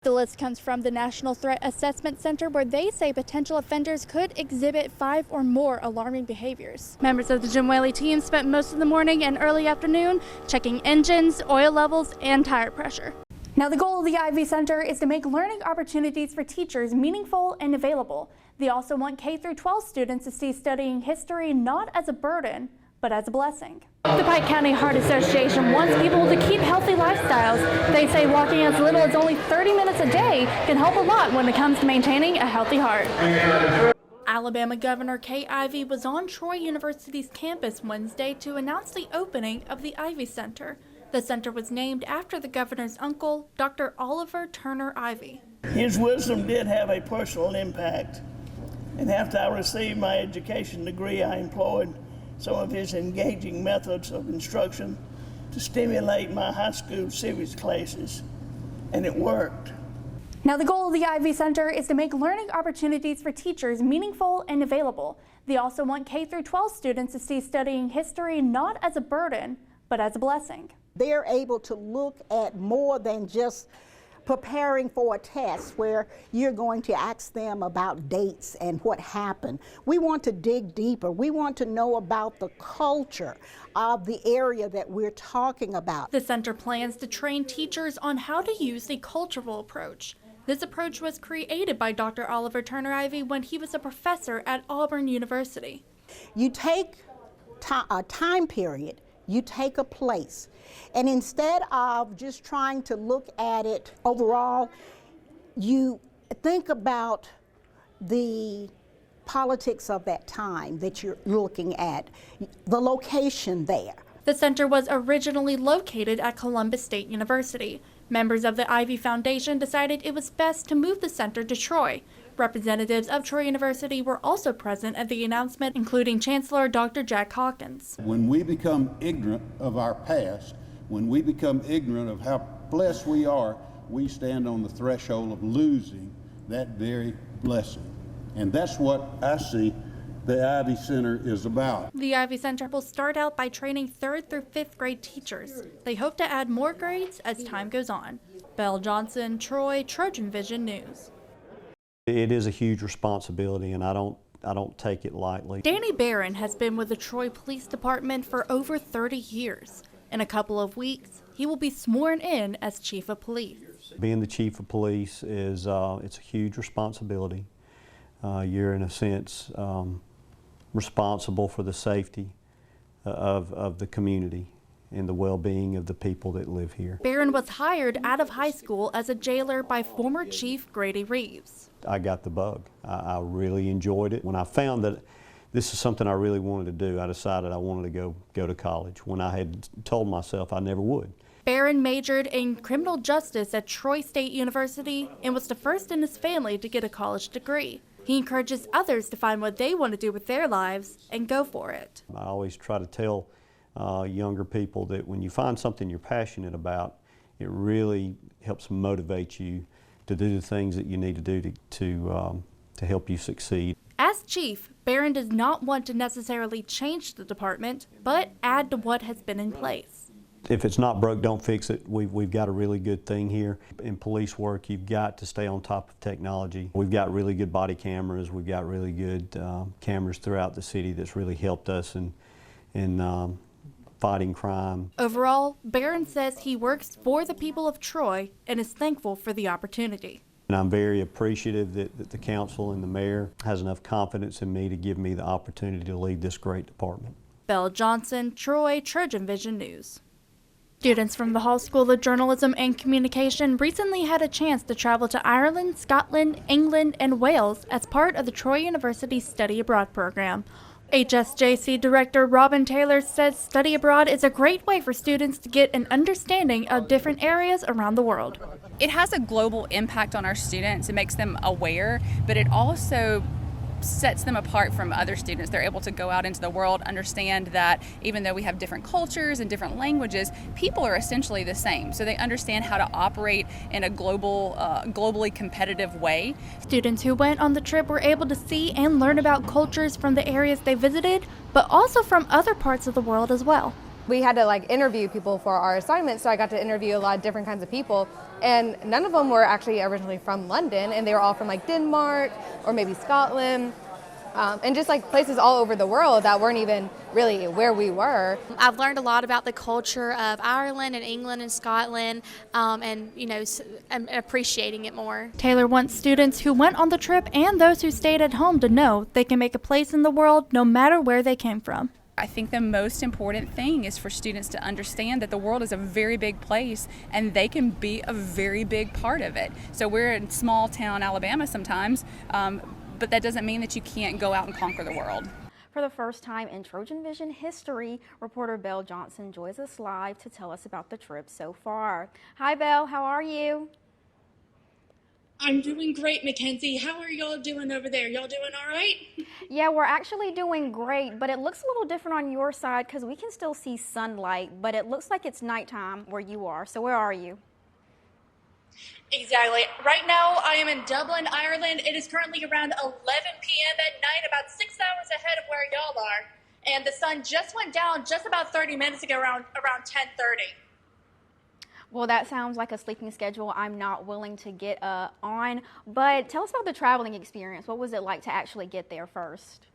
The list comes from the National Threat Assessment Center, where they say potential offenders could exhibit 5 or more alarming behaviors. Members of the Jim Whaley team spent most of the morning and early afternoon checking engines, oil levels, and tire pressure. Now, the goal of the Ivy Center is to make learning opportunities for teachers meaningful and available. They also want K-12 students to see studying history not as a burden, but as a blessing. The Pike County Heart Association wants people to keep healthy lifestyles. They say walking as little as only 30 minutes a day can help a lot when it comes to maintaining a healthy heart. Alabama Governor Kay Ivey was on Troy University's campus Wednesday to announce the opening of the Ivy Center. The center was named after the governor's uncle, Dr. Oliver Turner Ivey. His wisdom did have a personal impact, and after I received my education degree, I employed some of his engaging methods of instruction to stimulate my high school civics classes, and it worked. Now, the goal of the Ivy Center is to make learning opportunities for teachers meaningful and available. They also want K-12 students to see studying history not as a burden, but as a blessing. They're able to look at more than just preparing for a test where you're going to ask them about dates and what happened. We want to dig deeper. We want to know about the culture of the area that we're talking about. The center plans to train teachers on how to use the cultural approach. This approach was created by Dr. Oliver Turner Ivey when he was a professor at Auburn University. You take a time period, you take a place, and instead of just trying to look at it overall, you think about the politics of that time that you're looking at, the location there. The center was originally located at Columbus State University. Members of the Ivy Foundation decided it was best to move the center to Troy. Representatives of Troy University were also present at the announcement, including Chancellor Dr. Jack Hawkins. When we become ignorant of our past, when we become ignorant of how blessed we are, we stand on the threshold of losing that very blessing. And that's what I see the Ivy Center is about. The Ivy Center will start out by training 3rd through 5th grade teachers. They hope to add more grades as time goes on. Belle Johnson, Troy, TrojanVision News. It is a huge responsibility, and I don't take it lightly. Danny Barron has been with the Troy Police Department for over 30 years. In a couple of weeks, he will be sworn in as Chief of Police. Being the Chief of Police is it's a huge responsibility. You're in a sense responsible for the safety of the community and the well-being of the people that live here. Barron was hired out of high school as a jailer by former Chief Grady Reeves. I got the bug. I really enjoyed it. When I found that this is something I really wanted to do, I decided I wanted to go to college when I had told myself I never would. Barron majored in criminal justice at Troy State University and was the first in his family to get a college degree. He encourages others to find what they want to do with their lives and go for it. I always try to tell younger people that when you find something you're passionate about, it really helps motivate you to do the things that you need to do to help you succeed. As chief, Barron does not want to necessarily change the department, but add to what has been in place. If it's not broke, don't fix it. We've got a really good thing here. In police work, you've got to stay on top of technology. We've got really good body cameras. We've got really good cameras throughout the city that's really helped us in fighting crime. Overall, Barron says he works for the people of Troy and is thankful for the opportunity. And I'm very appreciative that the council and the mayor has enough confidence in me to give me the opportunity to lead this great department. Belle Johnson, Troy, TrojanVision News. Students from the Hall School of Journalism and Communication recently had a chance to travel to Ireland, Scotland, England, and Wales as part of the Troy University Study Abroad program. HSJC Director Robin Taylor says study abroad is a great way for students to get an understanding of different areas around the world. It has a global impact on our students. It makes them aware, but it also sets them apart from other students. They're able to go out into the world, understand that even though we have different cultures and different languages, people are essentially the same. So they understand how to operate in a globally competitive way. Students who went on the trip were able to see and learn about cultures from the areas they visited, but also from other parts of the world as well. We had to like interview people for our assignment, so I got to interview a lot of different kinds of people, and none of them were actually originally from London, and they were all from like Denmark or maybe Scotland, and just like places all over the world that weren't even really where we were. I've learned a lot about the culture of Ireland and England and Scotland, and I'm appreciating it more. Taylor wants students who went on the trip and those who stayed at home to know they can make a place in the world no matter where they came from. I think the most important thing is for students to understand that the world is a very big place and they can be a very big part of it. So we're in small town Alabama sometimes, but that doesn't mean that you can't go out and conquer the world. For the first time in TrojanVision history, reporter Belle Johnson joins us live to tell us about the trip so far. Hi Belle, how are you? I'm doing great, Mackenzie. How are y'all doing over there? Y'all doing all right? Yeah, we're actually doing great, but it looks a little different on your side because we can still see sunlight, but it looks like it's nighttime where you are. So where are you? Exactly. Right now, I am in Dublin, Ireland. It is currently around 11 p.m. at night, about 6 hours ahead of where y'all are. And the sun just went down just about 30 minutes ago, around 10:30. Well, that sounds like a sleeping schedule I'm not willing to get on. But tell us about the traveling experience. What was it like to actually get there first?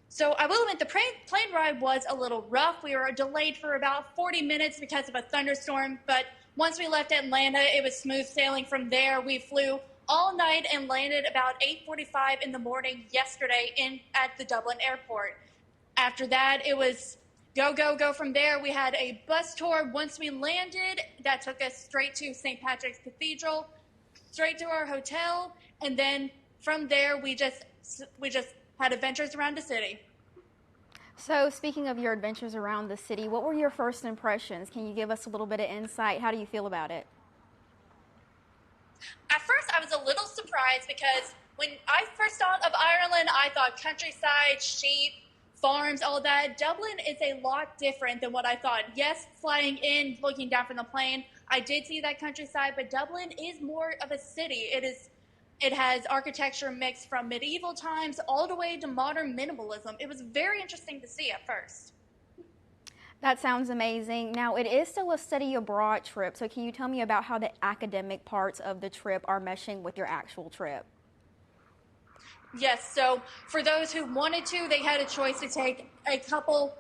So I will admit the plane ride was a little rough. We were delayed for about 40 minutes because of a thunderstorm. But once we left Atlanta, it was smooth sailing from there. We flew all night and landed about 8:45 in the morning yesterday at the Dublin airport. After that, it was go from there. We had a bus tour once we landed that took us straight to St. Patrick's Cathedral, straight to our hotel, and then from there we just had adventures around the city. So speaking of your adventures around the city, what were your first impressions? Can you give us a little bit of insight? How do you feel about it? At first I was a little surprised because when I first thought of Ireland, I thought countryside, sheep, farms, all that. Dublin is a lot different than what I thought. Yes, flying in, looking down from the plane, I did see that countryside, but Dublin is more of a city. It has architecture mixed from medieval times all the way to modern minimalism. It was very interesting to see at first. That sounds amazing. Now, it is still a study abroad trip, so can you tell me about how the academic parts of the trip are meshing with your actual trip? Yes, so for those who wanted to, they had a choice to take a couple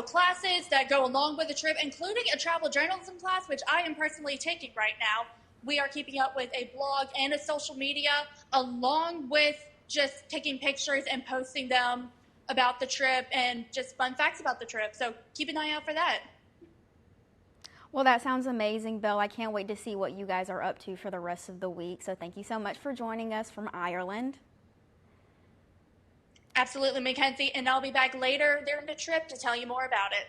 classes that go along with the trip, including a travel journalism class, which I am personally taking right now. We are keeping up with a blog and a social media, along with just taking pictures and posting them about the trip and just fun facts about the trip. So keep an eye out for that. Well, that sounds amazing, Belle. I can't wait to see what you guys are up to for the rest of the week. So thank you so much for joining us from Ireland. Absolutely, Mackenzie, and I'll be back later during the trip to tell you more about it.